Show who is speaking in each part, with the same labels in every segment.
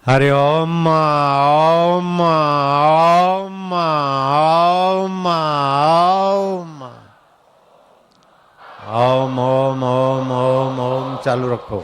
Speaker 1: हरि ओम ओम ओम ओम ओम ओम ओम ओम ओम ओम चालू रखो।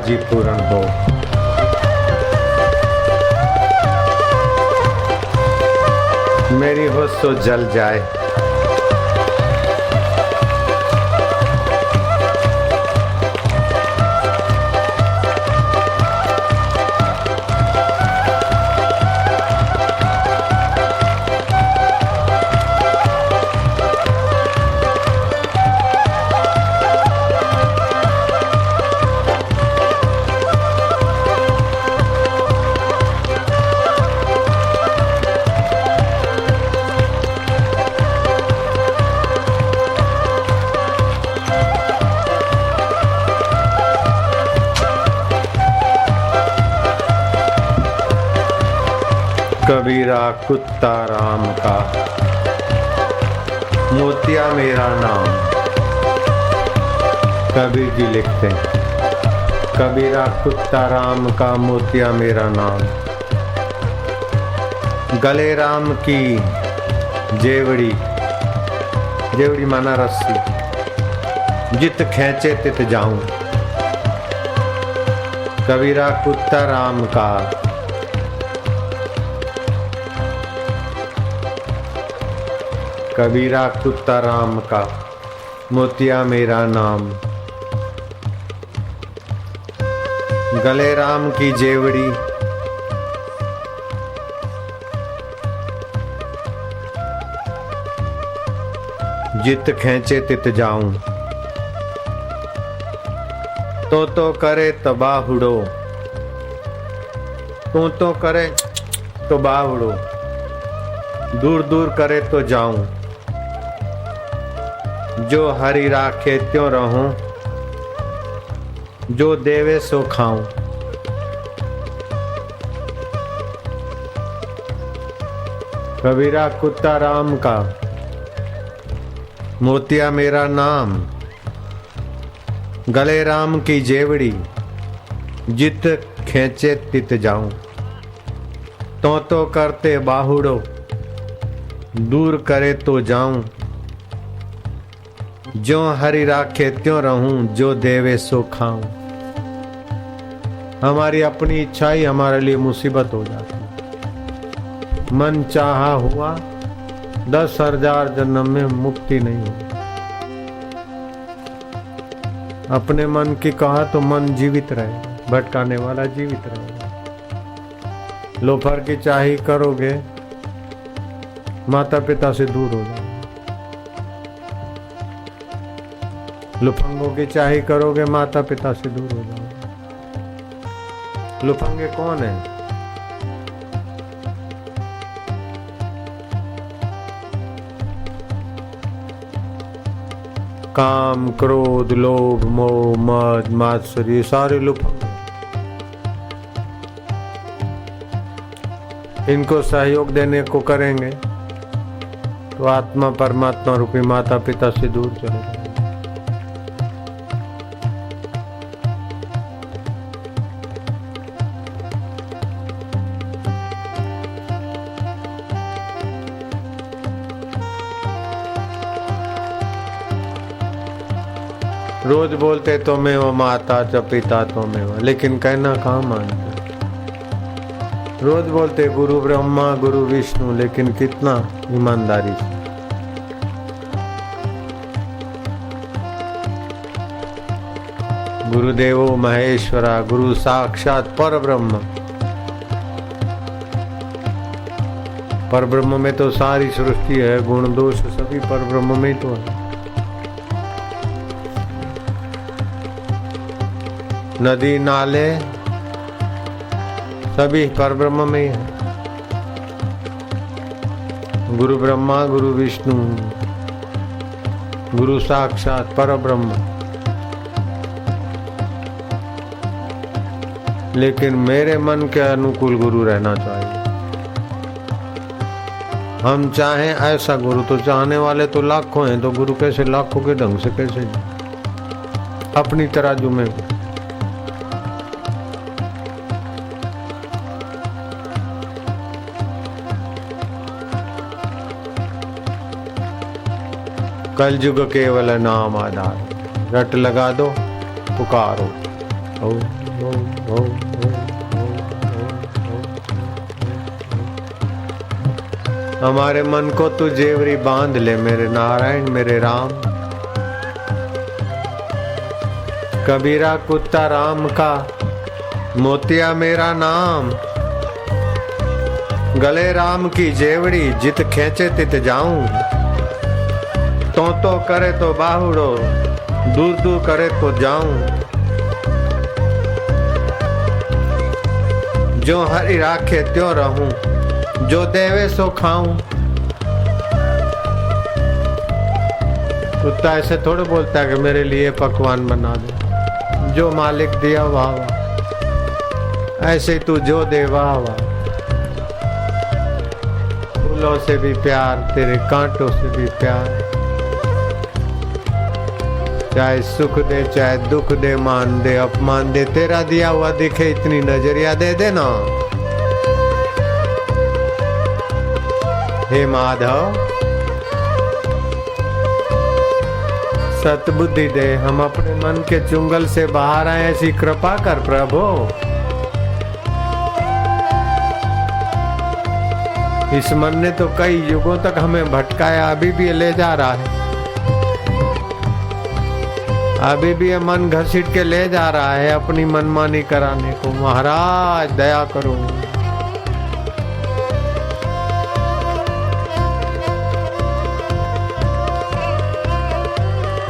Speaker 1: आज ही पूर्ण हो। मेरी होश तो जल जाए, कबीरा कुत्ता राम का, मोतिया मेरा नाम। कबीर जी लिखते हैं, कबीरा कुत्ता राम का, मोतिया मेरा नाम। गले राम की जेवड़ी, जेवड़ी माना रस्सी, जित खींचे तित जाऊं। कबीरा कुत्ता राम का, कबीरा कुत्ता राम का, मोतिया मेरा नाम। गले राम की जेवड़ी, जित खींचे तित जाऊं। तो करे तो बाहुड़ो, तो करे तो बाहुड़ो, दूर दूर करे तो जाऊं। जो हरि राखे त्यों रहूं, जो देवे सो खाऊं। कबीरा कुत्ता राम का, मोतिया मेरा नाम। गले राम की जेवड़ी, जित खींचे तित जाऊं। तो करते बाहुड़ो, दूर करे तो जाऊं। जो हरि राखे त्यों रहूं, जो देवे सो खाऊं। हमारी अपनी इच्छा ही हमारे लिए मुसीबत हो जाती। मन चाहा हुआ 10,000 जन्म में मुक्ति नहीं होगी। अपने मन की कहा तो मन जीवित रहेगा, भटकाने वाला जीवित रहेगा। लोफर की चाही करोगे, माता पिता से दूर हो जाओगे। लुफंगों की चाही करोगे, माता पिता से दूर हो जाओगे। लुफंगे कौन है? काम, क्रोध, लोभ, मोह, मद, मात्सर्य, सारे लुफंगे। इनको सहयोग देने को करेंगे तो आत्मा परमात्मा रूपी माता पिता से दूर चले जाएंगे। रोज बोलते तो मैं वो माता च पिता तो मैं वो, लेकिन कहना कहाँ मानते। रोज बोलते गुरु ब्रह्मा गुरु विष्णु, लेकिन कितना ईमानदारी से। गुरुदेवो महेश्वरा, गुरु साक्षात पर ब्रह्म। पर ब्रह्म में तो सारी सृष्टि है, गुण दोष सभी पर ब्रह्म में तो है। नदी नाले सभी परब्रह्म में है। गुरु ब्रह्मा गुरु विष्णु, गुरु साक्षात परब्रह्म। लेकिन मेरे मन के अनुकूल गुरु रहना चाहिए। हम चाहें ऐसा गुरु, तो चाहने वाले तो लाखों हैं, तो गुरु कैसे लाखों के ढंग से कैसे अपनी तराजू में। कलयुग केवल नाम आधार, रट लगा दो पुकारो। ओम ओम हमारे मन को तू जेवरी बांध ले मेरे नारायण मेरे राम। कबीरा कुत्ता राम का मोतिया मेरा नाम। गले राम की जेवड़ी जित खेचे तित जाऊं। तो करे तो बाहुड़ो दूर दूर करे तो जाऊं। जो हरि राखे त्यों रहूं जो देवे सो खाऊं। कुत्ता ऐसे थोड़े बोलता है कि मेरे लिए पकवान बना दे। जो मालिक दिया वाह वाह, ऐसे तू जो दे वाह वाह। फूलों से भी प्यार तेरे कांटों से भी प्यार। चाहे सुख दे चाहे दुख दे मान दे अपमान दे तेरा दिया हुआ दिखे इतनी नजरिया दे देना। हे माधव सतबुद्धि दे हम अपने मन के चुंगल से बाहर आए ऐसी कृपा कर प्रभु। इस मन ने तो कई युगों तक हमें भटकाया अभी भी ले जा रहा है। अभी भी ये मन घसीट के ले जा रहा है अपनी मनमानी कराने को। महाराज दया करो।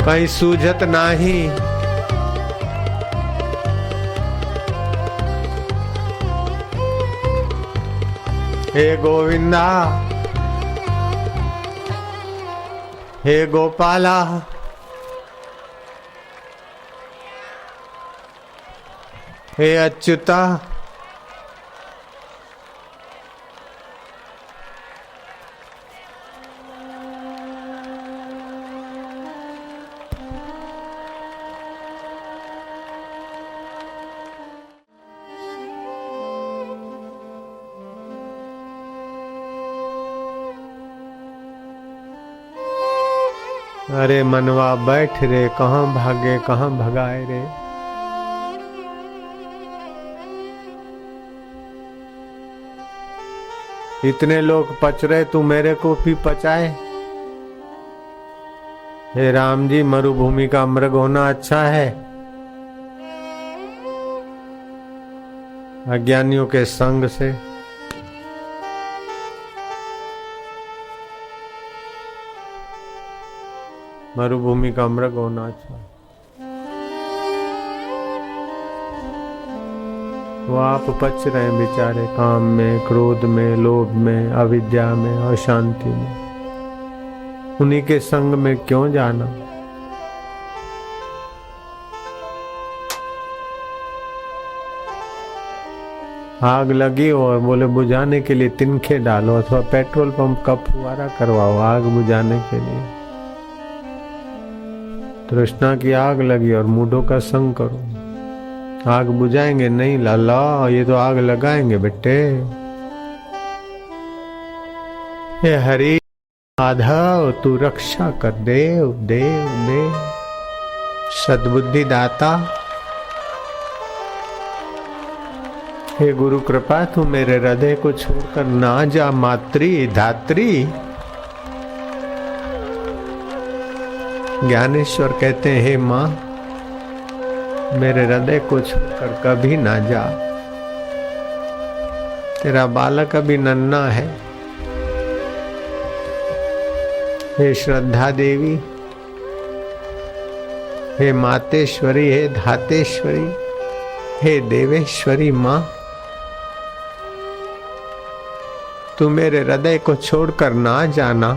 Speaker 1: कहीं सूझत नाही हे गोविंदा हे गोपाला हे अच्युता अरे मनवा बैठ रे कहाँ भागे कहाँ भगाए रे। इतने लोग पच रहे तू मेरे को भी पचाए। हे राम जी मरुभूमि का मृग होना अच्छा है। अज्ञानियों के संग से मरुभूमि का मृग होना अच्छा। वो आप पच रहे हैं बेचारे काम में क्रोध में लोभ में अविद्या में अशांति में। उन्हीं के संग में क्यों जाना। आग लगी और बोले बुझाने के लिए तिनके डालो अथवा पेट्रोल पंप का फुवारा करवाओ आग बुझाने के लिए। तृष्णा की आग लगी और मूढ़ों का संग करो। आग बुझाएंगे नहीं लाला ये तो आग लगाएंगे बेटे। हे हरि माधव तू रक्षा कर देव देव देव सद्बुद्धि दाता। हे गुरु कृपा तू मेरे हृदय को छोड़कर ना जा मातृ धात्री। ज्ञानेश्वर कहते हैं हे माँ मेरे हृदय को छोड़कर कभी ना जा। तेरा बालक अभी नन्हा है। हे श्रद्धा देवी हे मातेश्वरी हे धातेश्वरी हे देवेश्वरी माँ तू मेरे हृदय को छोड़कर ना जाना।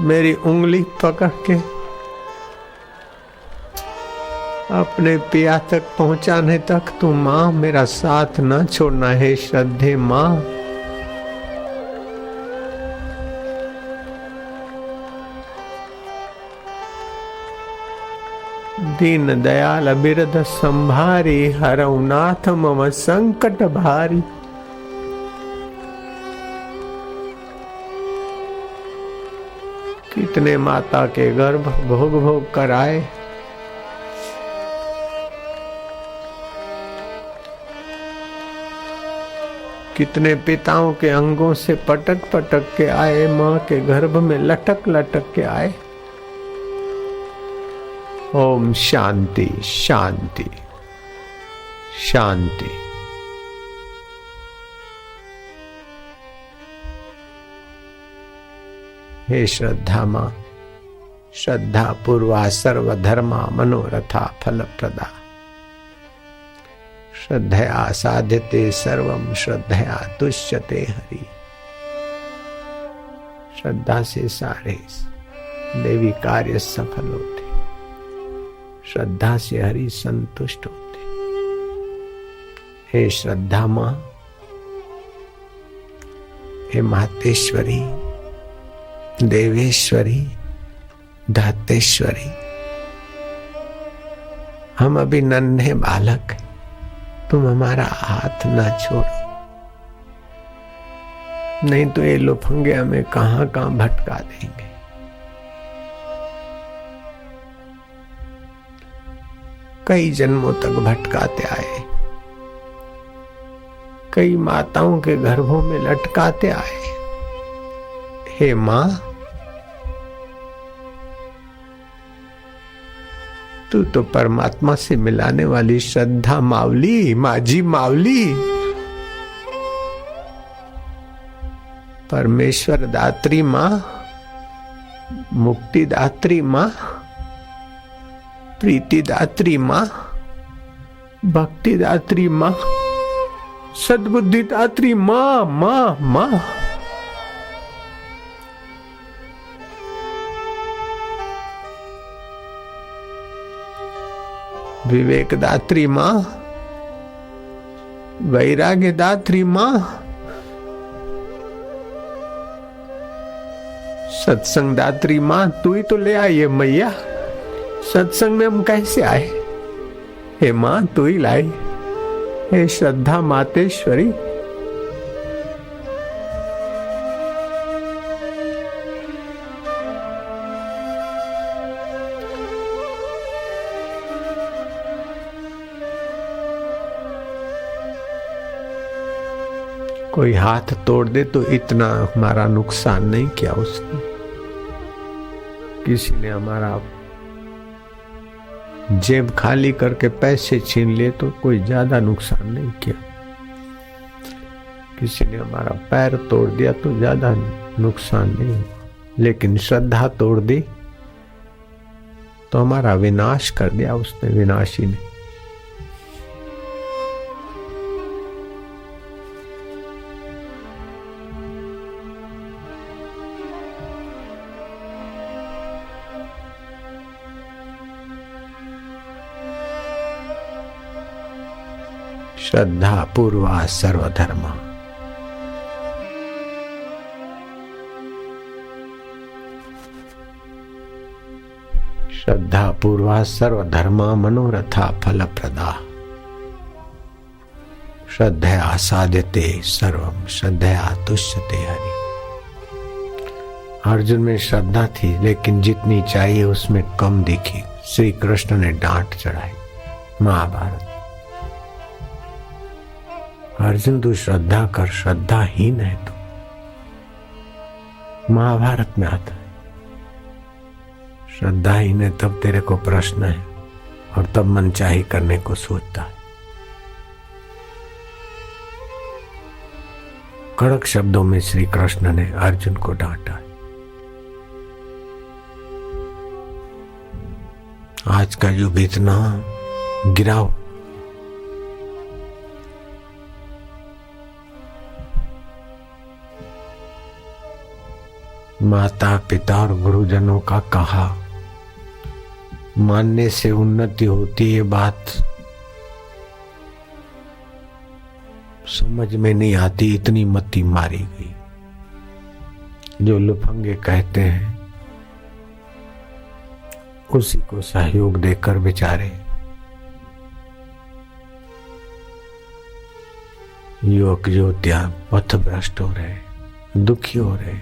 Speaker 1: मेरी उंगली पकड़ के अपने पिया तक पहुंचाने तक तू माँ मेरा साथ न छोड़ना। है श्रद्धे माँ दीन दयाल बिरद संभारी हरऊ नाथ मम संकट भारी। कितने माता के गर्भ भोग भोग कराए कितने पिताओं के अंगों से पटक पटक के आए, माँ के गर्भ में लटक लटक के आए। ओम शांति शांति शांति। हे श्रद्धा माँ, श्रद्धा पूर्वा सर्वधर्मा मनोरथा फलप्रदा। श्रद्धया साध्यते सर्वम, श्रद्धया तुष्यते हरि। श्रद्धा से सारे देवी कार्य सफल होते, श्रद्धा से हरि संतुष्ट होते। हे श्रद्धा माँ, हे मातेश्वरी, देवेश्वरी, धातेश्वरी, हम अभी नन्हे बालक हैं, तुम हमारा हाथ ना छोड़ो, नहीं तो ये लोफंगे हमें कहां कहां भटका देंगे। कई जन्मों तक भटकाते आए, कई माताओं के गर्भों में लटकाते आए। हे मां, तू तो परमात्मा से मिलाने वाली श्रद्धा मावली, माजी मावली, परमेश्वर दात्री माँ, मुक्ति दात्री माँ, प्रीति दात्री माँ, भक्ति दात्री माँ, सद्बुद्धि दात्री माँ, माँ माँ। विवेक दात्री माँ, वैराग्य दात्री माँ, सत्संग दात्री माँ, तू ही तो ले आई है मैया। सत्संग में हम कैसे आए? हे माँ, तू ही लाई। हे श्रद्धा मातेश्वरी, कोई हाथ तोड़ दे तो इतना हमारा नुकसान नहीं किया उसने। किसी ने हमारा जेब खाली करके पैसे छीन लिए तो कोई ज्यादा नुकसान नहीं किया। किसी ने हमारा पैर तोड़ दिया तो ज्यादा नुकसान नहीं हुआ। लेकिन श्रद्धा तोड़ दी तो हमारा विनाश कर दिया उसने, विनाशी ने। श्रद्धा पूर्वा सर्वधर्मा। श्रद्धा पूर्वा सर्वधर्मा मनोरथा फलप्रदा। श्रद्धया साध्यते सर्वम, श्रद्धया तुष्यते हरि। अर्जुन में श्रद्धा थी लेकिन जितनी चाहिए उसमें कम दिखी। श्री कृष्ण ने डांट चढ़ाई। महाभारत। अर्जुन तू श्रद्धा कर, श्रद्धाहीन है तू। महाभारत में आता है श्रद्धाहीन है तब तेरे को प्रश्न है और तब मनचाही करने को सोचता है। कड़क शब्दों में श्री कृष्ण ने अर्जुन को डांटा है। आज का युग इतना गिराव, माता पिता और गुरुजनों का कहा मानने से उन्नति होती, ये बात समझ में नहीं आती। इतनी मती मारी गई। जो लुफंगे कहते हैं उसी को सहयोग देकर बेचारे युवक युवतियां पथभ्रष्ट हो रहे, दुखी हो रहे,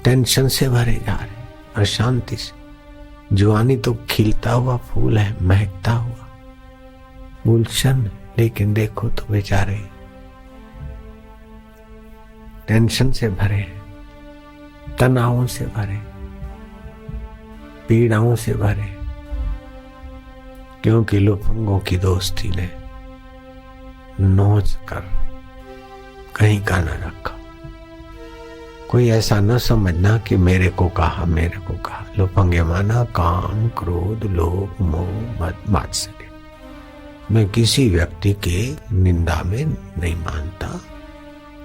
Speaker 1: टेंशन से भरे जा रहे, अशांति से। जवानी तो खिलता हुआ फूल है, महकता हुआ गुलशन, लेकिन देखो तो बेचारे टेंशन से भरे हैं, तनावों से भरे, पीड़ाओं से भरे, क्योंकि लुफंगों की दोस्ती ने नोच कर कहीं का न रखा। कोई ऐसा न समझना कि मेरे को कहा, मेरे को कहा। लुफंगे माना काम, क्रोध, लोभ, मोह, मद, मात्सर्य। मैं किसी व्यक्ति के निंदा में नहीं मानता,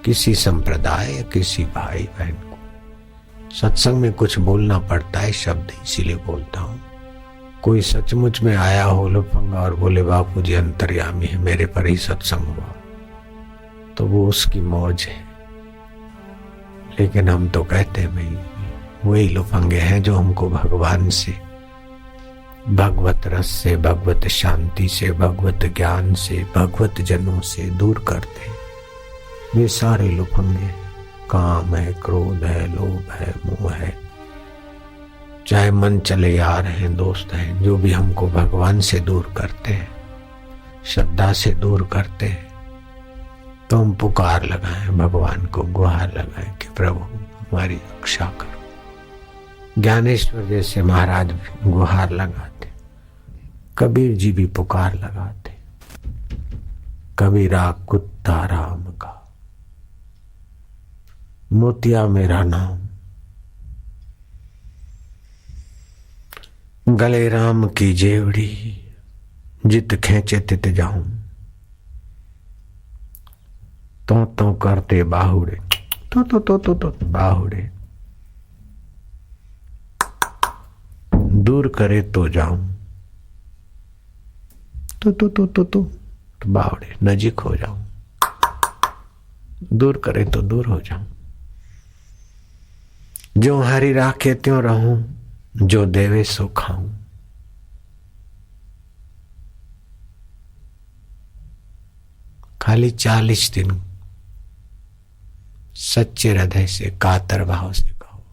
Speaker 1: किसी संप्रदाय या किसी भाई बहन को। सत्संग में कुछ बोलना पड़ता है, शब्द इसीलिए बोलता हूँ। कोई सचमुच में आया हो लुफंगा और बोले बापू जी अंतर्यामी है, मेरे पर ही सत्संग हुआ, तो वो उसकी मौज है। लेकिन हम तो कहते हैं भाई वही लुफंगे हैं जो हमको भगवान से, भगवत रस से, भगवत शांति से, भगवत ज्ञान से, भगवत जनों से दूर करते। वे सारे लुफंगे, काम है, क्रोध है, लोभ है, मोह है, चाहे मन चले यार हैं, दोस्त हैं, जो भी हमको भगवान से दूर करते हैं, श्रद्धा से दूर करते हैं, तो हम पुकार लगाएं भगवान को, गुहार लगाएं कि प्रभु हमारी रक्षा करो। ज्ञानेश्वर जैसे महाराज भी गुहार लगाते, कबीर जी भी पुकार लगाते, कबीरा कुत्ता राम का, मोतिया मेरा नाम, गले राम की जेवड़ी, जित खेचे तित जाऊं, तो करते बाहुड़े, तो बाहुड़े, दूर करे तो जाऊं, तो बाहुड़े, नजीक हो जाऊं, दूर करे तो दूर हो जाऊं। जो हरि राखे त्यों रहूं, जो देवे सो खाऊं। खाली 40 दिन सच्चे हृदय से, कातर भाव से कहो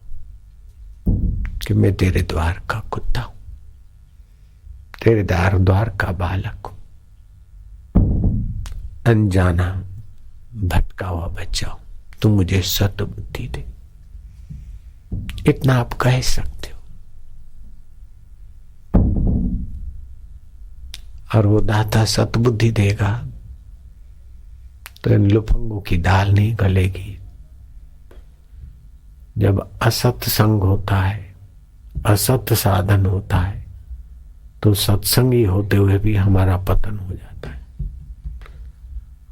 Speaker 1: कि मैं तेरे द्वार का कुत्ता हूं, तेरे द्वार का बालक हूं, अनजाना भटका हुआ बच्चा हूं, तू मुझे सत बुद्धि दे। इतना आप कह सकते हो। और वो दाता सतबुद्धि देगा तो इन लुफंगों की दाल नहीं गलेगी। जब असत संग होता है, असत साधन होता है, तो सत्संगी होते हुए भी हमारा पतन हो जाता है।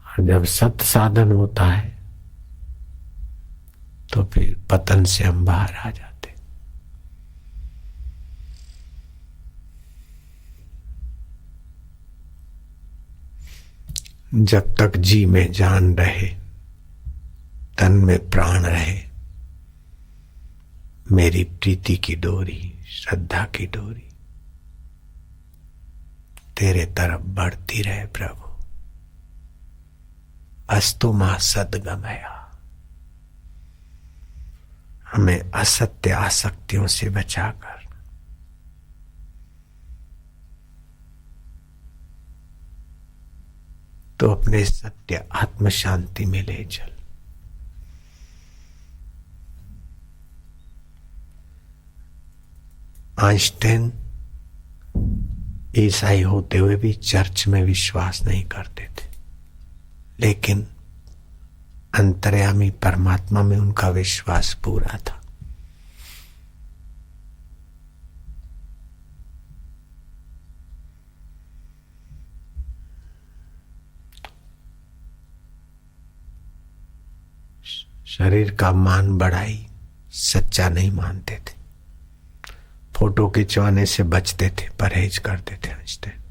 Speaker 1: और जब सत साधन होता है तो फिर पतन से हम बाहर आ जाते। जब तक जी में जान रहे, तन में प्राण रहे, मेरी प्रीति की डोरी, श्रद्धा की डोरी तेरे तरफ बढ़ती रहे प्रभु। अस्तु मां सद्गमया। हमें असत्य आसक्तियों से बचाकर तो अपने सत्य आत्म शांति में ले चल। आइंस्टाइन ईसाई होते हुए भी चर्च में विश्वास नहीं करते थे, लेकिन अंतर्यामी परमात्मा में उनका विश्वास पूरा था। शरीर का मान बढ़ाई सच्चा नहीं मानते थे, फोटो खिंचवाने से बचते थे, परहेज करते थे आइंस्टाइन।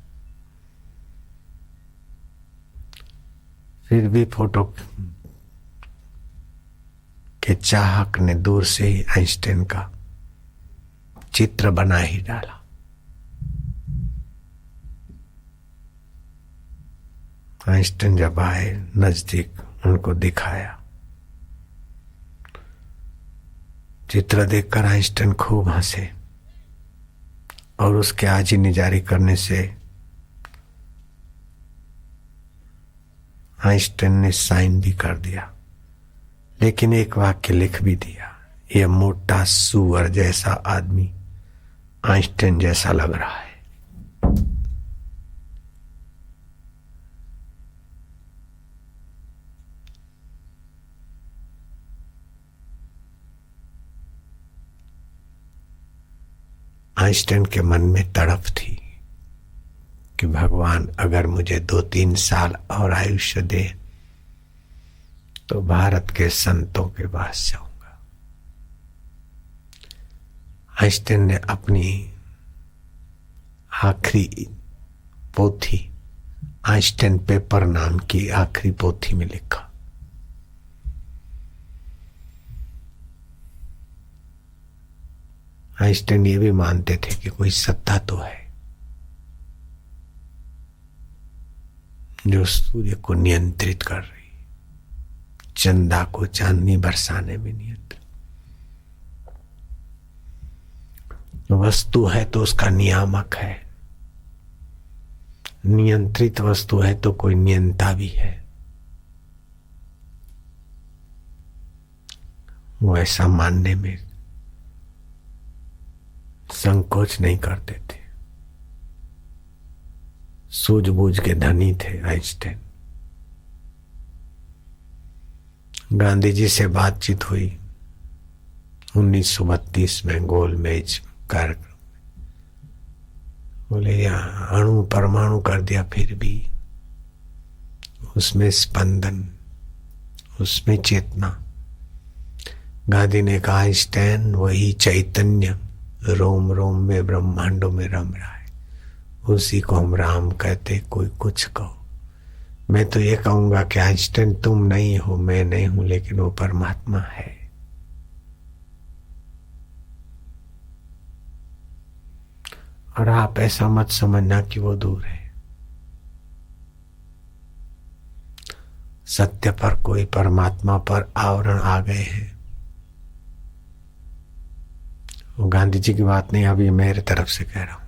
Speaker 1: फिर भी फोटो के चाहक ने दूर से ही आइंस्टाइन का चित्र बना ही डाला। आइंस्टाइन जब आए नजदीक, उनको दिखाया, चित्र देखकर आइंस्टाइन खूब हंसे और उसके आजी निजारी करने से आइंस्टाइन ने साइन भी कर दिया। लेकिन एक वाक्य लिख भी दिया, यह मोटा सुअर जैसा आदमी आइंस्टाइन जैसा लग रहा है। आइंस्टाइन के मन में तड़प थी कि भगवान अगर मुझे 2-3 साल और आयुष्य दे तो भारत के संतों के पास जाऊंगा। आइंस्टाइन ने अपनी आखिरी पोथी आइंस्टाइन पेपर नाम की आखिरी पोथी में लिखा, आइंस्टाइन ये भी मानते थे कि कोई सत्ता तो है जो सूर्य को नियंत्रित कर रही, चंदा को चांदनी बरसाने में नियंत्रित। वस्तु है तो उसका नियामक है, नियंत्रित वस्तु है तो कोई नियंता भी है। वो ऐसा मानने में संकोच नहीं करते थे। सूझबूझ के धनी थे आइंस्टाइन। गांधी जी से बातचीत हुई 1932 में गोलमेज कार्यक्रम। बोले यहाँ अणु परमाणु कर दिया, फिर भी उसमें स्पंदन, उसमें चेतना। गांधी ने कहा आइंस्टाइन वही चैतन्य रोम रोम में ब्रह्मांडों में रम रहा है, उसी को हम राम कहते। कोई कुछ कहो, मैं तो ये कहूंगा कि आइंस्टाइन तुम नहीं हो, मैं नहीं हूं, लेकिन वो परमात्मा है। और आप ऐसा मत समझना कि वो दूर है। सत्य पर कोई परमात्मा पर आवरण आ गए हैं। वो गांधी जी की बात नहीं, अभी मेरे तरफ से कह रहा हूं।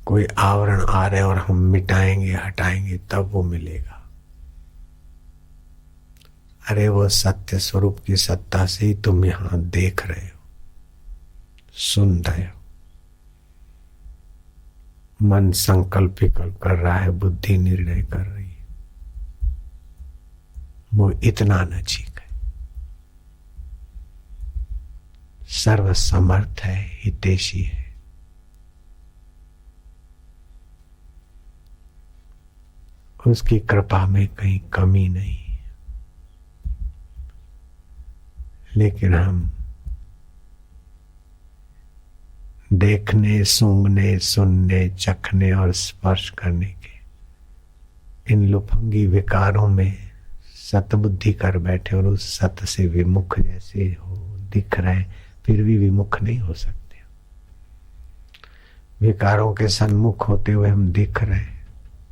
Speaker 1: कोई आवरण आ रहे और हम मिटाएंगे हटाएंगे तब वो मिलेगा। अरे वो सत्य स्वरूप की सत्ता से ही तुम यहां देख रहे हो, सुन रहे हो। मन संकल्प विकल्प कर रहा है, बुद्धि निर्णय कर रही है। वो इतना नजीक है, सर्वसमर्थ है, हितैषी है। उसकी कृपा में कहीं कमी नहीं। लेकिन हम देखने, सूंघने, सुनने, चखने और स्पर्श करने के इन लुफंगी विकारों में सतबुद्धि कर बैठे और उस सत से विमुख जैसे हो दिख रहे, फिर भी विमुख नहीं हो सकते। विकारों के सन्मुख होते हुए हम दिख रहे,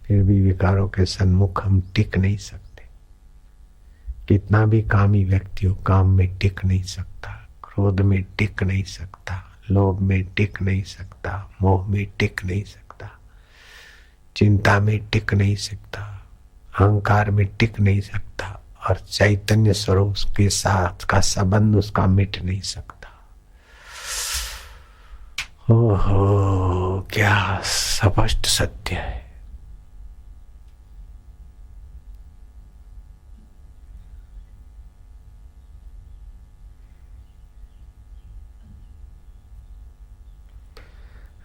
Speaker 1: फिर भी विकारों के सन्मुख हम टिक नहीं सकते। कितना भी कामी व्यक्ति हो, काम में टिक नहीं सकता, क्रोध में टिक नहीं सकता, लोभ में टिक नहीं सकता, मोह में टिक नहीं सकता, चिंता में टिक नहीं सकता, अहंकार में टिक नहीं सकता, और चैतन्य स्वरूप के साथ का संबंध उसका मिट नहीं सकता। ओहो, क्या स्पष्ट सत्य है।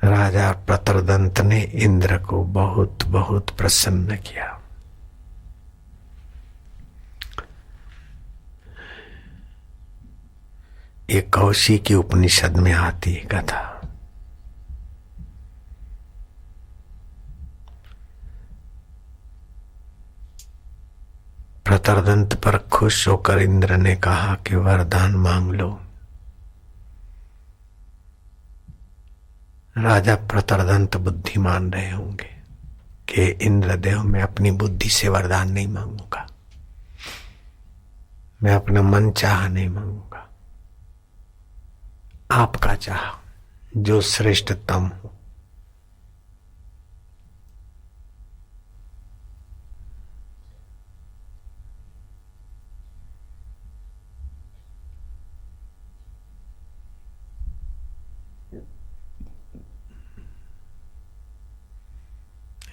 Speaker 1: राजा प्रतरदंत ने इंद्र को बहुत बहुत प्रसन्न किया। ये कौशिकी उपनिषद में आती है कथा। प्रतरदंत पर खुश होकर इंद्र ने कहा कि वरदान मांग लो। राजा प्रतरदंत बुद्धिमान रहे होंगे कि इंद्रदेव मैं अपनी बुद्धि से वरदान नहीं मांगूंगा, मैं अपना मन चाह नहीं मांगूंगा, आपका चाह जो श्रेष्ठतम हो।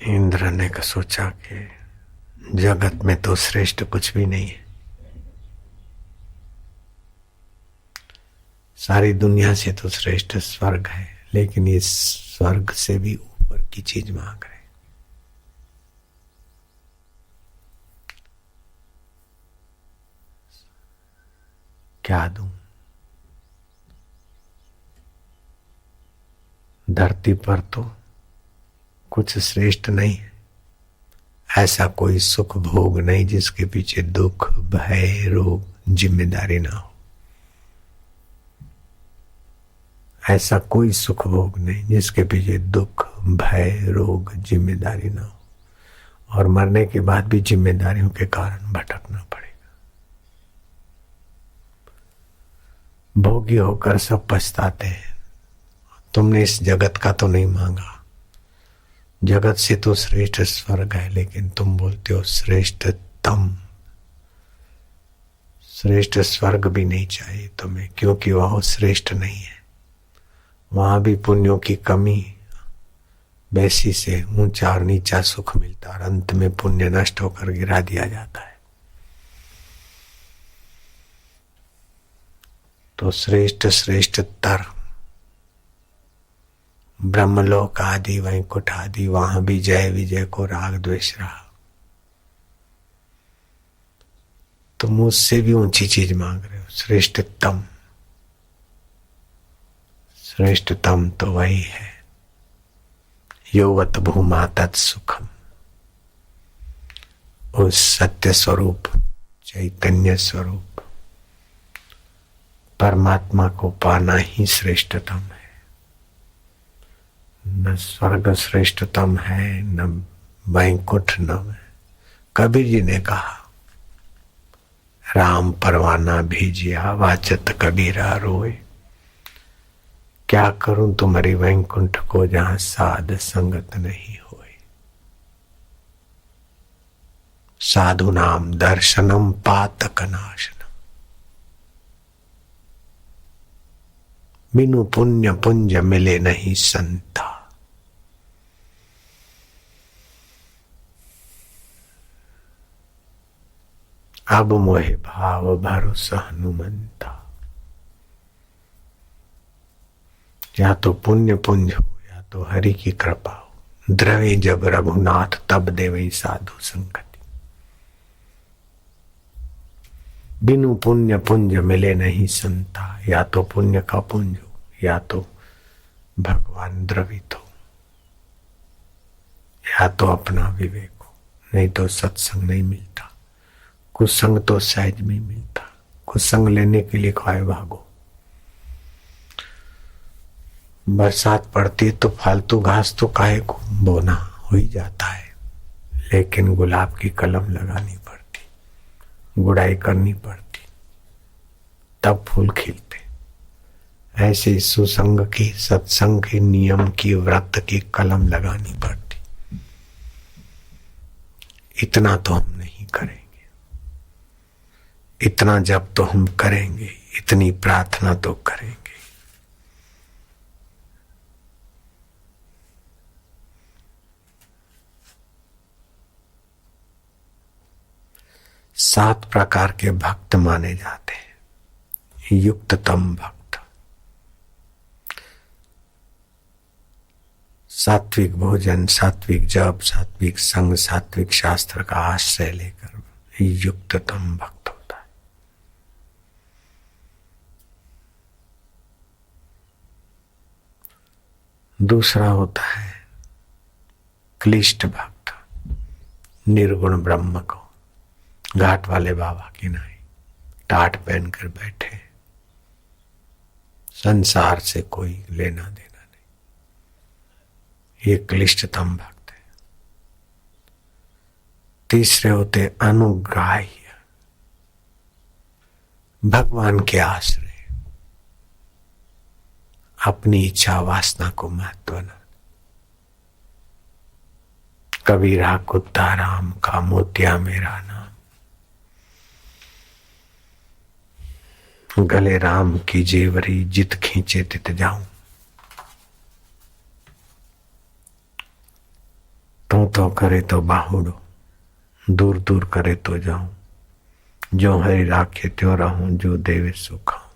Speaker 1: इंद्र ने सोचा कि जगत में तो श्रेष्ठ कुछ भी नहीं है, सारी दुनिया से तो श्रेष्ठ स्वर्ग है, लेकिन ये स्वर्ग से भी ऊपर की चीज मांग रहे। क्या दूं? धरती पर तो कुछ श्रेष्ठ नहीं है, ऐसा कोई सुख भोग नहीं जिसके पीछे दुख, भय, रोग, जिम्मेदारी ना हो। ऐसा कोई सुख भोग नहीं जिसके पीछे दुख, भय, रोग, जिम्मेदारी ना हो। और मरने के बाद भी जिम्मेदारियों के कारण भटकना पड़ेगा। भोगी होकर सब पछताते हैं। तुमने इस जगत का तो नहीं मांगा, जगत से तो श्रेष्ठ स्वर्ग है, लेकिन तुम बोलते हो श्रेष्ठतम। श्रेष्ठ स्वर्ग भी नहीं चाहिए तुम्हें, क्योंकि वह श्रेष्ठ नहीं है। वहां भी पुण्यों की कमी वैसी से ऊंचा और नीचा सुख मिलता, और अंत में पुण्य नष्ट होकर गिरा दिया जाता है। तो श्रेष्ठ श्रेष्ठतर ब्रह्मलोक आदि, वैकुंठ आदि, वहां भी जय विजय को राग द्वेष रहा। तो मुझसे भी ऊंची चीज मांग रहे हो, श्रेष्ठतम। श्रेष्ठतम तो वही है, योवत भूमा तत्सुखम। उस सत्य स्वरूप, चैतन्य स्वरूप परमात्मा को पाना ही श्रेष्ठतम है। न स्वर्ग श्रेष्ठतम है, न वैकुंठ, न। कबीर जी ने कहा, राम परवाना भेजिया वाचत कबीरा रोए। क्या करूं तुम्हारी वैकुंठ को, जहां साध संगत नहीं होए। साधु नाम दर्शनम पातक नाशनम। बिनु पुण्य पुंज मिले नहीं संता। अब मोहे भाव भरोसा हनुमंता। या तो पुण्य पुंज हो, या तो हरि की कृपा हो। द्रवे जब रघुनाथ तब देवई साधु संगति। बिनु पुण्य पुंज मिले नहीं संता। या तो पुण्य का पुंज हो, या तो भगवान द्रवित हो, या तो अपना विवेक हो। नहीं तो सत्संग नहीं मिलता। कुसंग तो सहज में मिलता। कुसंग लेने के लिए खाए भागो। बरसात पड़ती तो फालतू घास तो काहे को बोना, हो ही जाता है, लेकिन गुलाब की कलम लगानी पड़ती, गुड़ाई करनी पड़ती, तब फूल खिलते। ऐसे सुसंग की, सत्संग की, नियम की, व्रत की कलम लगानी पड़ती। इतना तो हम नहीं करेंगे। इतना जब तो हम करेंगे, इतनी प्रार्थना तो करेंगे। सात प्रकार के भक्त माने जाते हैं। युक्ततम भक्त, सात्विक भोजन, सात्विक जप, सात्विक संग, सात्विक शास्त्र का आश्रय लेकर युक्ततम भक्त होता है। दूसरा होता है क्लिष्ट भक्त। निर्गुण ब्रह्म को घाट वाले बाबा की नाई टाट पहनकर बैठे, संसार से कोई लेना देना नहीं, ये क्लिष्टतम भक्त है। तीसरे होते अनुग्राह्य, भगवान के आश्रय, अपनी इच्छा वासना को महत्व न। कबीरा कुत्ता राम का, मोतिया मेरा नाम। गले राम की जेवरी, जित खींचे तित जाऊं। तो करे तो बाहुडो, दूर दूर करे तो जाऊं, जो हरि राखे त्यों रहूं, जो देवे सो खाऊं।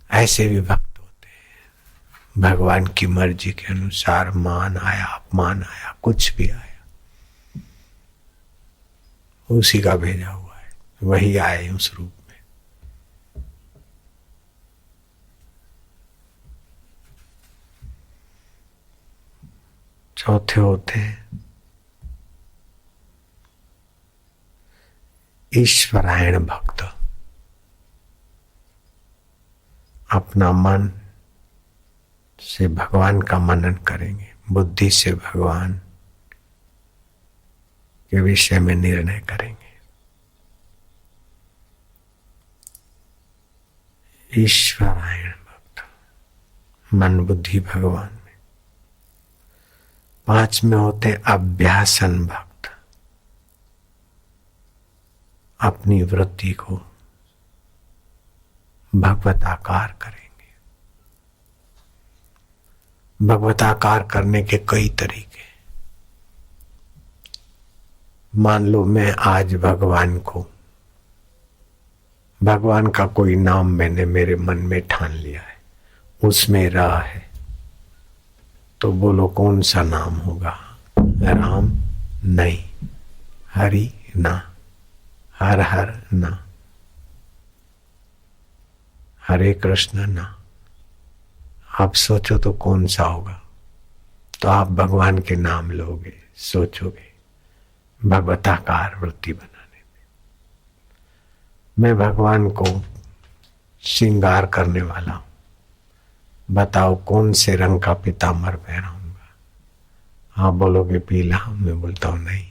Speaker 1: ऐसे भी भक्त होते हैं, भगवान की मर्जी के अनुसार मान आया, अपमान आया, कुछ भी आया, उसी का भेजा हुआ है, वही आए उस रूप में। चौथे होते हैं ईश्वरायण भक्त। अपना मन से भगवान का मनन करेंगे, बुद्धि से भगवान के विषय में निर्णय करेंगे। ईश्वरायण भक्त, मन बुद्धि भगवान में। 5 में होते अभ्यासन भक्त। अपनी वृत्ति को भगवताकार करेंगे। भगवताकार करने के कई तरीके। मान लो मैं आज भगवान का कोई नाम मैंने मेरे मन में ठान लिया है, उसमें रह है, तो बोलो कौन सा नाम होगा? राम नहीं, हरि ना, हर हर ना, हरे कृष्ण ना। आप सोचो तो कौन सा होगा? तो आप भगवान के नाम लोगे, सोचोगे, भगवताकार वृत्ति बनाने में। मैं भगवान को श्रृंगार करने वाला हूं, बताओ कौन से रंग का पीताम्बर पहनाऊंगा? आप बोलोगे पीला, मैं बोलता हूं नहीं,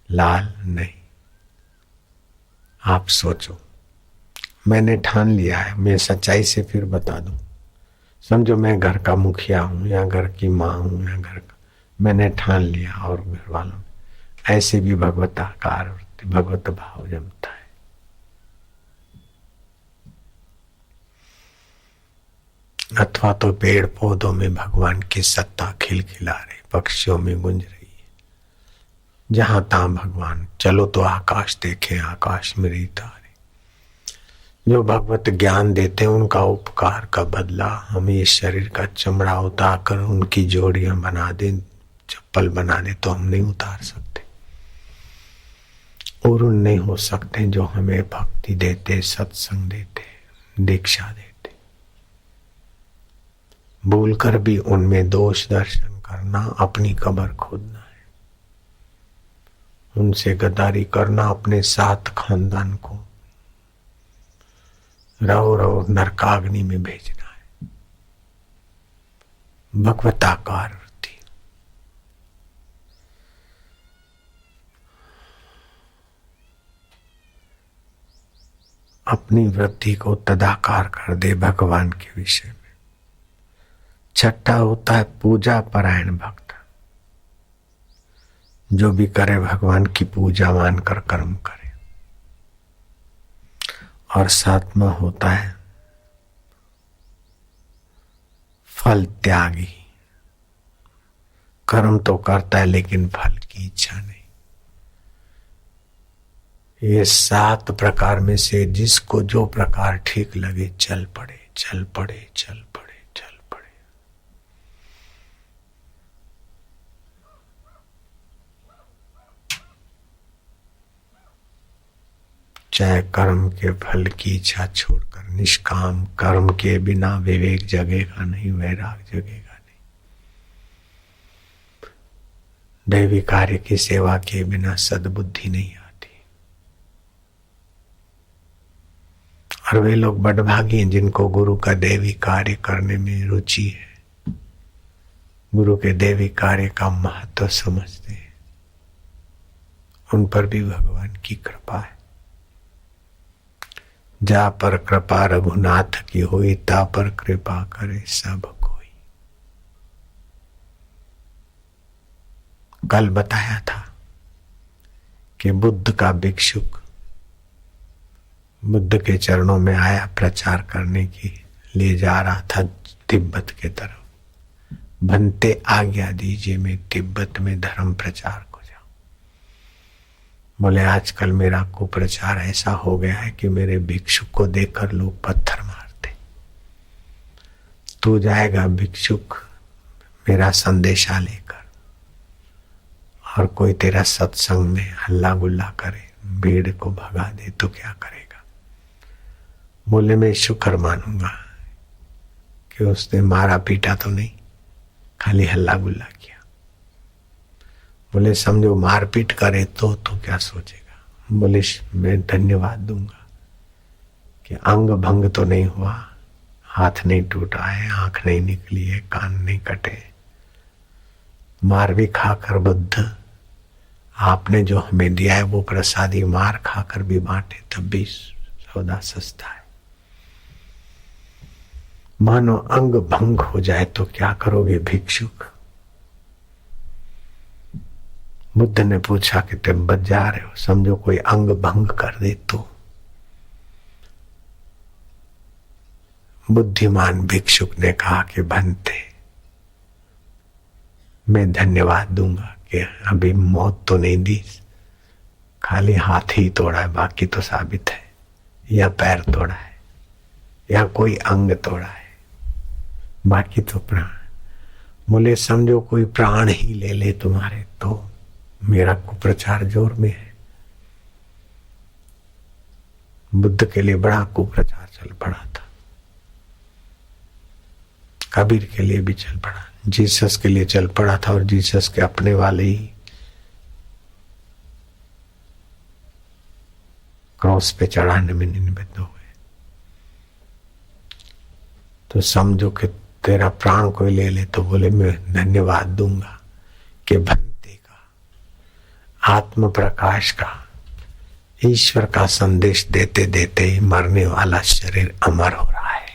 Speaker 1: लाल नहीं। आप सोचो, मैंने ठान लिया है, मैं सच्चाई से फिर बता दूं। समझो मैं घर का मुखिया हूं या घर की माँ हूं या घर का, मैंने ठान लिया और घर वालों, ऐसे भी भगवताकार भगवत भाव जमता है। अथवा तो पेड़ पौधों में भगवान की सत्ता खिलखिला रही, पक्षियों में गुंज रही है, जहां तहां भगवान। चलो तो आकाश देखें, आकाश में रही तारे। जो भगवत ज्ञान देते हैं उनका उपकार का बदला हम ये शरीर का चमड़ा उतार कर उनकी जोड़ियां बना दें, चप्पल बना दे, तो हम नहीं उतार सकते। और उन नहीं हो सकते जो हमें भक्ति देते, सत्संग देते, दीक्षा देते। भूलकर भी उनमें दोष दर्शन करना अपनी कब्र खोदना है। उनसे गद्दारी करना अपने साथ खानदान को रहो रहो नरकाग्नि में भेजना है। भगवताकार वृत्ति। अपनी वृत्ति को तदाकार कर दे भगवान के विषय में। छठा होता है पूजा परायण भक्त, जो भी करे भगवान की पूजा मानकर कर्म करे। और 7वां होता है फल त्यागी। कर्म तो करता है लेकिन फल की इच्छा नहीं। ये 7 प्रकार में से जिसको जो प्रकार ठीक लगे चल पड़े, चल पड़े, चल पड़े, चल पड़े। चाहे कर्म के फल की इच्छा छोड़कर निष्काम कर्म के बिना विवेक जगेगा नहीं, वैराग जगेगा नहीं। दैवी कार्य की सेवा के बिना सद्बुद्धि नहीं आती। और वे लोग बड़भागी हैं जिनको गुरु का दैवी कार्य करने में रुचि है, गुरु के दैवी कार्य का महत्व समझते हैं। उन पर भी भगवान की कृपा है। जा पर कृपा रघुनाथ की हुई, ता पर कृपा करे सब कोई। कल बताया था कि बुद्ध का भिक्षुक बुद्ध के चरणों में आया, प्रचार करने के लिए जा रहा था तिब्बत के तरफ। भंते आज्ञा दीजिए मैं तिब्बत में धर्म प्रचार को जाऊं। बोले आजकल मेरा कुप्रचार ऐसा हो गया है कि मेरे भिक्षुक को देखकर लोग पत्थर मारते। तू जाएगा भिक्षुक मेरा संदेशा लेकर और कोई तेरा सत्संग में हल्ला गुल्ला करे, भीड़ को भगा दे तो क्या करेगा? बोले मैं शुक्र मानूंगा कि उसने मारा पीटा तो नहीं, खाली हल्ला गुल्ला किया। बोले समझो मारपीट करे तो क्या सोचेगा? बोले मैं धन्यवाद दूंगा कि अंग भंग तो नहीं हुआ, हाथ नहीं टूटा है, आंख नहीं निकली है, कान नहीं कटे। मार भी खाकर बुद्ध आपने जो हमें दिया है वो प्रसादी मार खाकर भी बांटे तब भी सौदा सस्ता है। मानो अंग भंग हो जाए तो क्या करोगे भिक्षुक? बुद्ध ने पूछा कि तिब्बत जा रहे हो, समझो कोई अंग भंग कर दे तो? बुद्धिमान भिक्षुक ने कहा कि भंते मैं धन्यवाद दूंगा कि अभी मौत तो नहीं दी, खाली हाथ ही तोड़ा है, बाकी तो साबित है, या पैर तोड़ा है या कोई अंग तोड़ा है, बाकी तो प्राण। बोले समझो कोई प्राण ही ले ले तुम्हारे तो मेरा कुप्रचार जोर में है। बुद्ध के लिए बड़ा कुप्रचार चल पड़ा था, कबीर के लिए भी चल पड़ा, जीसस के लिए चल पड़ा था और जीसस के अपने वाले ही क्रॉस पे चढ़ाने में निबद्ध हो गए। तो समझो कि तेरा प्राण कोई ले ले तो बोले मैं धन्यवाद दूंगा कि भंते का आत्म प्रकाश का ईश्वर का संदेश देते देते ही मरने वाला शरीर अमर हो रहा है।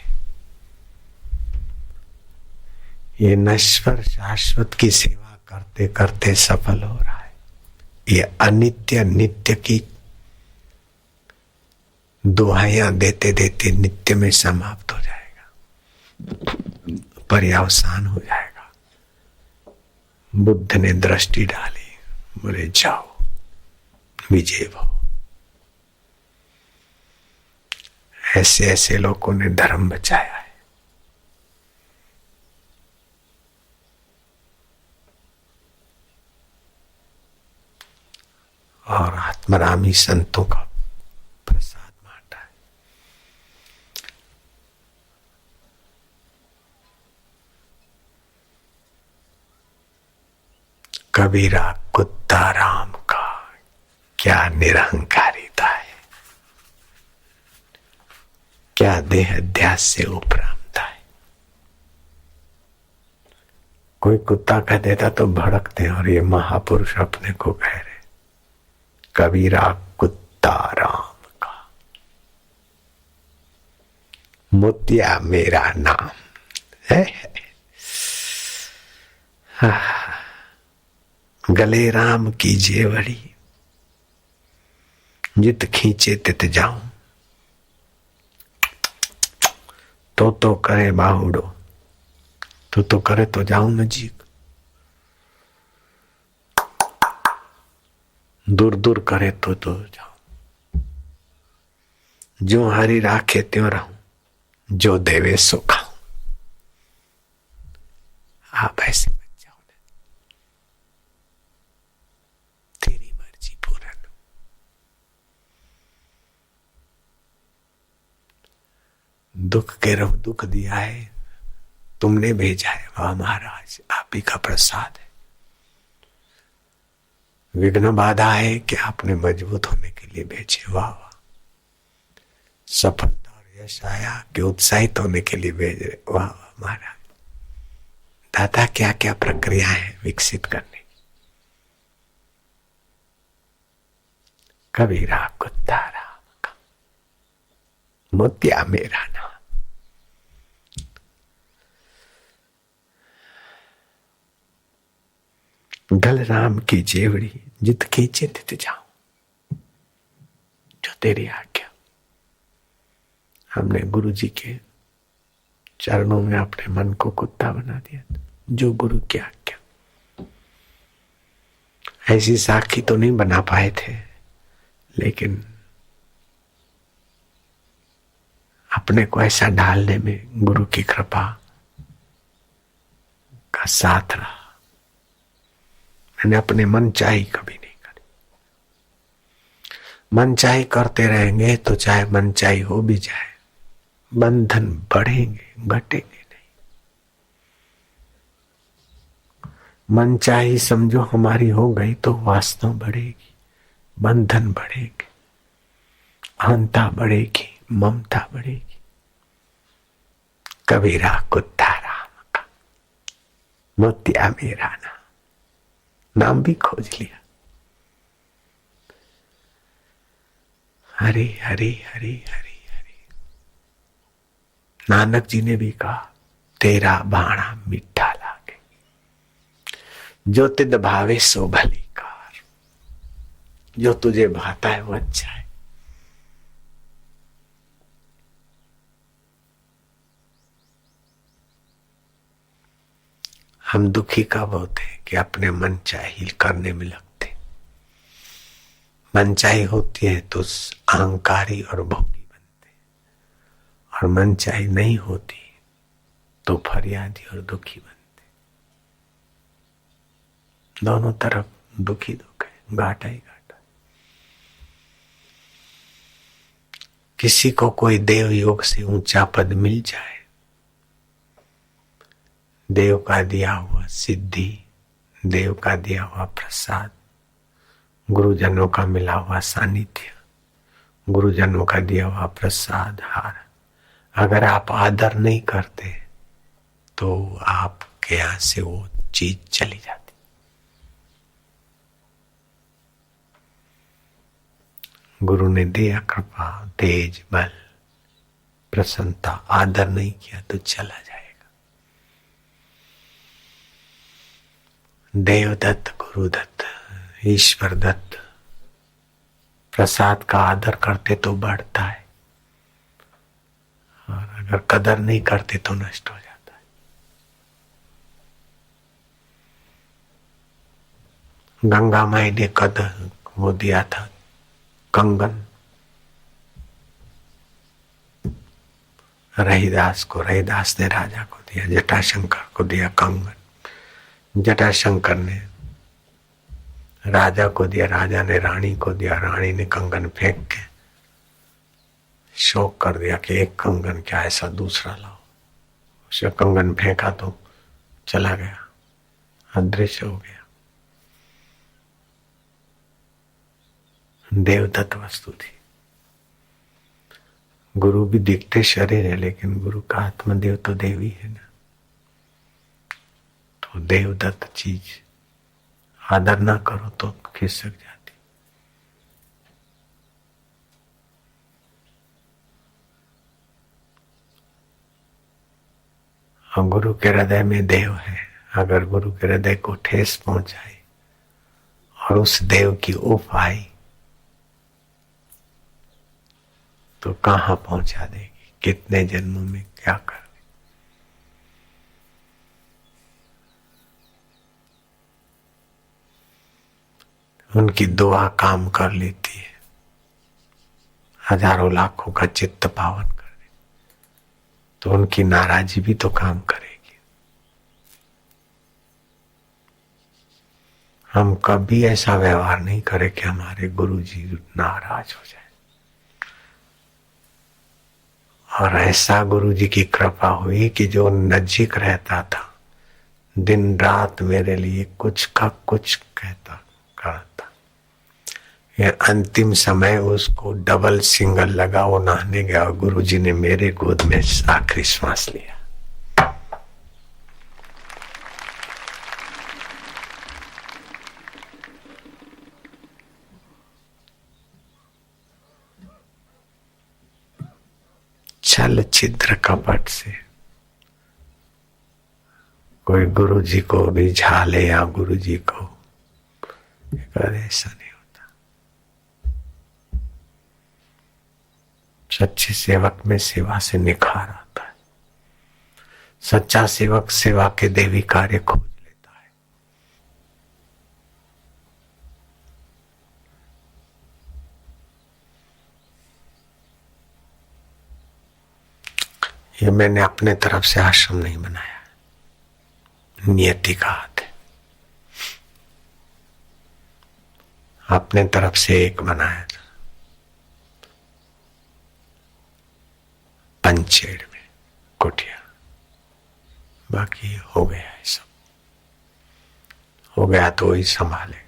Speaker 1: ये नश्वर शाश्वत की सेवा करते करते सफल हो रहा है। ये अनित्य नित्य की दुहाइयां देते देते नित्य में समाप्त हो जाएगा, पर्यावसान हो जाएगा। बुद्ध ने दृष्टि डाली, बोले जाओ विजय भव। ऐसे ऐसे लोगों ने धर्म बचाया है। और आत्मरामी संतों का प्रसाद बांटा है। कबीरा कुत्ता राम का क्या निरहंकारिता है, क्या देह अध्यास से उपरामता है। कोई कुत्ता कह देता तो भड़कते, और ये महापुरुष अपने को कह रहे कबीरा कुत्ता राम का, मोतिया मेरा नाम है। गले राम की जेवड़ी, जित खींचे तित जाऊं। तो करे बाहुडो, तो करे तो जाऊं नजीक, दूर दूर करे तो जाऊं। जो हरि राखे त्यों रहूं, जो देवे सो खाऊं। आप ऐसे बच जाओ ना, तेरी मर्जी पूरन। दुख के रहो, दुख दिया है तुमने भेजा है, वाह महाराज आप ही का प्रसाद है। विघ्न बाधा है कि आपने मजबूत होने के लिए भेजे, वाह वाह। सफलता और यश आया कि उत्साहित होने के लिए भेज रहे, वाह वाह महाराज। दादा क्या क्या प्रक्रिया है विकसित करने की। कबीरा कुत्ता राम का, मोतिया मेरा नाम। गल राम की जेवड़ी, जित खींचे तित जाऊं। जो तेरी आज्ञा। हमने गुरु जी के चरणों में अपने मन को कुत्ता बना दिया।
Speaker 2: जो गुरु की आज्ञा। ऐसी साखी तो नहीं बना पाए थे, लेकिन अपने को ऐसा ढालने में गुरु की कृपा का साथ रहा। मैंने अपने मन चाही कभी नहीं करी। मन चाही करते रहेंगे तो चाहे मन चाही हो भी जाए, बंधन बढ़ेंगे घटेंगे नहीं। मन चाही समझो हमारी हो गई तो वासना बढ़ेगी, बंधन बढ़ेंगे, अहंता बढ़ेगी, ममता बढ़ेगी। कबीरा कुत्ता राम का, मोतिया मेरा नाम भी खोज लिया। हरि हरि हरि हरि हरि। नानक जी ने भी कहा, तेरा बाणा मीठा लागे, जो तिद भावे सो भली कार। जो तुझे भाता है वो अच्छा है। हम दुखी कब होते हैं कि अपने मन चाही करने में लगते। मनचाही होती है तो अहंकारी और भोगी बनते, और मनचाही नहीं होती तो फरियादी और दुखी बनते। दोनों तरफ दुखी दुख है, घाटा ही घाटा। किसी को कोई देव योग से ऊंचा पद मिल जाए, देव का दिया हुआ सिद्धि, देव का दिया हुआ प्रसाद, गुरुजनों का मिला हुआ सानिध्य, गुरुजनों का दिया हुआ प्रसाद हार, अगर आप आदर नहीं करते तो आपके यहां से वो चीज चली जाती। गुरु ने दिया कृपा, तेज, बल, प्रसन्नता, आदर नहीं किया तो चला जाएगा। देवदत्त, गुरुदत्त, ईश्वर दत्त प्रसाद का आदर करते तो बढ़ता है, और अगर कदर नहीं करते तो नष्ट हो जाता है। गंगा माई ने कदर वो दिया था कंगन रहीदास को, रहीदास ने राजा को दिया, जटाशंकर को दिया कंगन, जटाशंकर ने राजा को दिया, राजा ने रानी को दिया, रानी ने कंगन फेंक के शोक कर दिया कि एक कंगन क्या ऐसा दूसरा लाओ। उसे कंगन फेंका तो चला गया, अदृश्य हो गया। देवदत्त वस्तु थी। गुरु भी दिखते शरीर है, लेकिन गुरु का आत्मदेव तो देवी है ना। तो देवदत्त चीज आदर ना करो तो खिसक जाती। और गुरु के हृदय में देव है, अगर गुरु के हृदय को ठेस पहुंचाई और उस देव की उफ आई तो कहां पहुंचा देगी, कितने जन्मों में क्या कर। उनकी दुआ काम कर लेती है, हजारों लाखों का चित्त पावन कर देती, तो उनकी नाराजी भी तो काम करेगी। हम कभी ऐसा व्यवहार नहीं करें कि हमारे गुरु जी नाराज हो जाए। और ऐसा गुरु जी की कृपा हुई कि जो नजीक रहता था, दिन रात मेरे लिए कुछ का कुछ कहता करता। ये अंतिम समय उसको डबल सिंगल लगा, वो नहाने गया और गुरु जी ने मेरे गोद में आखिरी श्वास लिया। छल छिद्र कपट से कोई गुरु जी को भी झाले या गुरु जी को करे, ऐसा नहीं होता। सच्चे सेवक में सेवा से निखार आता है। सच्चा सेवक सेवा के देवी कार्य खोज लेता है। ये मैंने अपने तरफ से आश्रम नहीं बनाया, नियति का हाथ है। अपने तरफ से एक बनाया था पंचेड़ में कुटिया, बाकी हो गया है सब। हो गया तो वही संभालेगा।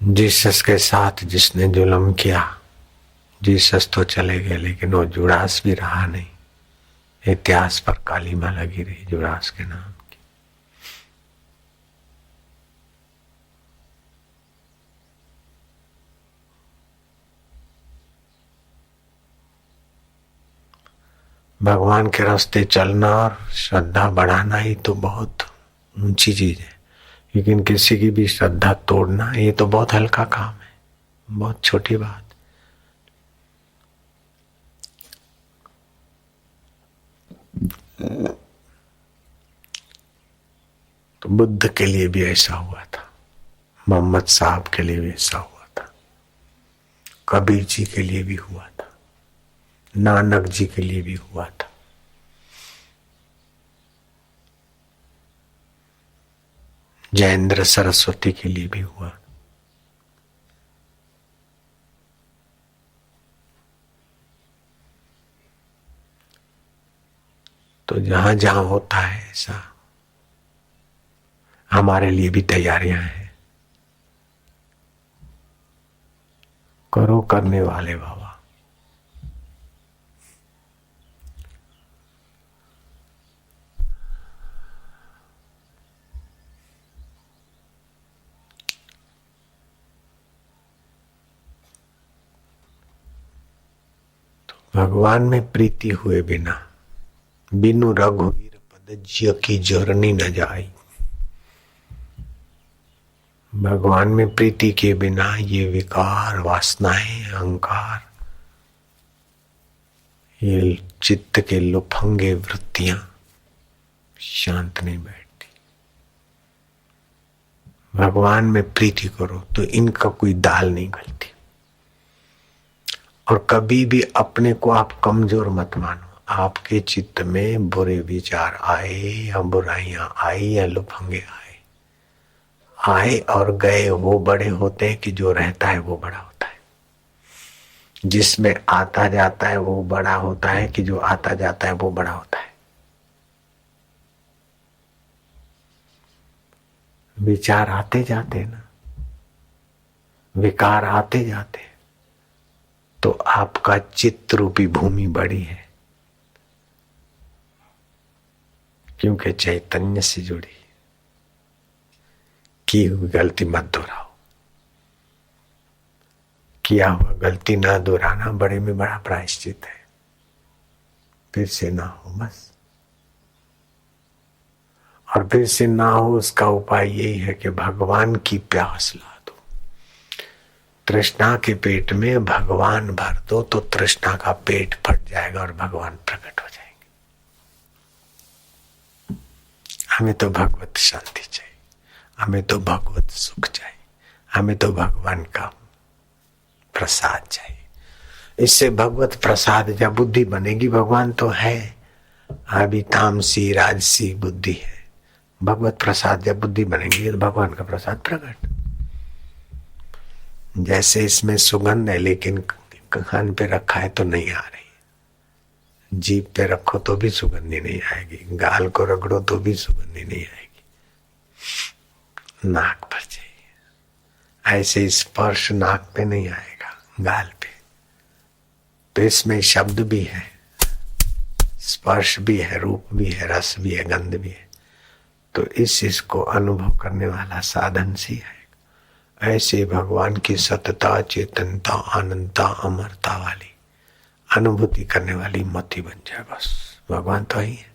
Speaker 2: जीसस के साथ जिसने जुल्म किया, जीसस तो चले गए लेकिन वो जुड़ास भी रहा नहीं। इतिहास पर कालीमा लगी रही जुड़ास के नाम की। भगवान के रास्ते चलना और श्रद्धा बढ़ाना ही तो बहुत ऊंची चीज है, लेकिन किसी की भी श्रद्धा तोड़ना ये तो बहुत हल्का काम है, बहुत छोटी बात। तो बुद्ध के लिए भी ऐसा हुआ था, मोहम्मद साहब के लिए भी ऐसा हुआ था, कबीर जी के लिए भी हुआ था, नानक जी के लिए भी हुआ था। जयेंद्र सरस्वती के लिए भी हुआ। तो जहां जहां होता है ऐसा, हमारे लिए भी तैयारियां हैं। करो करने वाले बाबा। भगवान में प्रीति हुए बिना बिनु रघुवीर पद ज्य की जरनी न जाई। भगवान में प्रीति के बिना ये विकार, वासनाएं, अहंकार, ये चित्त के लुफंगे वृत्तियां शांत नहीं बैठती। भगवान में प्रीति करो तो इनका कोई दाल नहीं गलती। और कभी भी अपने को आप कमजोर मत मानो। आपके चित्त में बुरे विचार आए या बुराइयां आई या लुफंगे आए और गए, वो बड़े होते हैं कि जो रहता है वो बड़ा होता है। जिसमें आता जाता है वो बड़ा होता है कि जो आता जाता है वो बड़ा होता है। विचार आते जाते ना, विकार आते जाते, तो आपका चित्त रूपी भूमि बड़ी है, क्योंकि चैतन्य से जुड़ी। की हुई गलती मत दोहराओ। किया हुआ गलती ना दोहराना बड़े में बड़ा प्रायश्चित है। फिर से ना हो बस। और फिर से ना हो उसका उपाय यही है कि भगवान की प्यास ला दो। तृष्णा के पेट में भगवान भर दो तो तृष्णा का पेट फट जाएगा और भगवान प्रकट हो जाएंगे। हमें तो भगवत शांति चाहिए, हमें तो भगवत सुख चाहिए, हमें तो भगवान का प्रसाद चाहिए। इससे भगवत प्रसाद जब बुद्धि बनेगी, भगवान तो है, अभी तामसी राजसी बुद्धि है। भगवत प्रसाद जब बुद्धि बनेगी तो भगवान का प्रसाद प्रकट। जैसे इसमें सुगंध है लेकिन कान पे रखा है तो नहीं आ रही, जीभ पे रखो तो भी सुगंधी नहीं आएगी, गाल को रगड़ो तो भी सुगंधी नहीं आएगी, नाक पर चाहिए। ऐसे स्पर्श नाक पे नहीं आएगा, गाल पे। तो इसमें शब्द भी है, स्पर्श भी है, रूप भी है, रस भी है, गंध भी है। तो इसको अनुभव करने वाला साधन सी है। ऐसे भगवान की सतता, चेतनता, अनंतता, अमरता वाली अनुभूति करने वाली मोती बन जाए, बस भगवान तो ही है।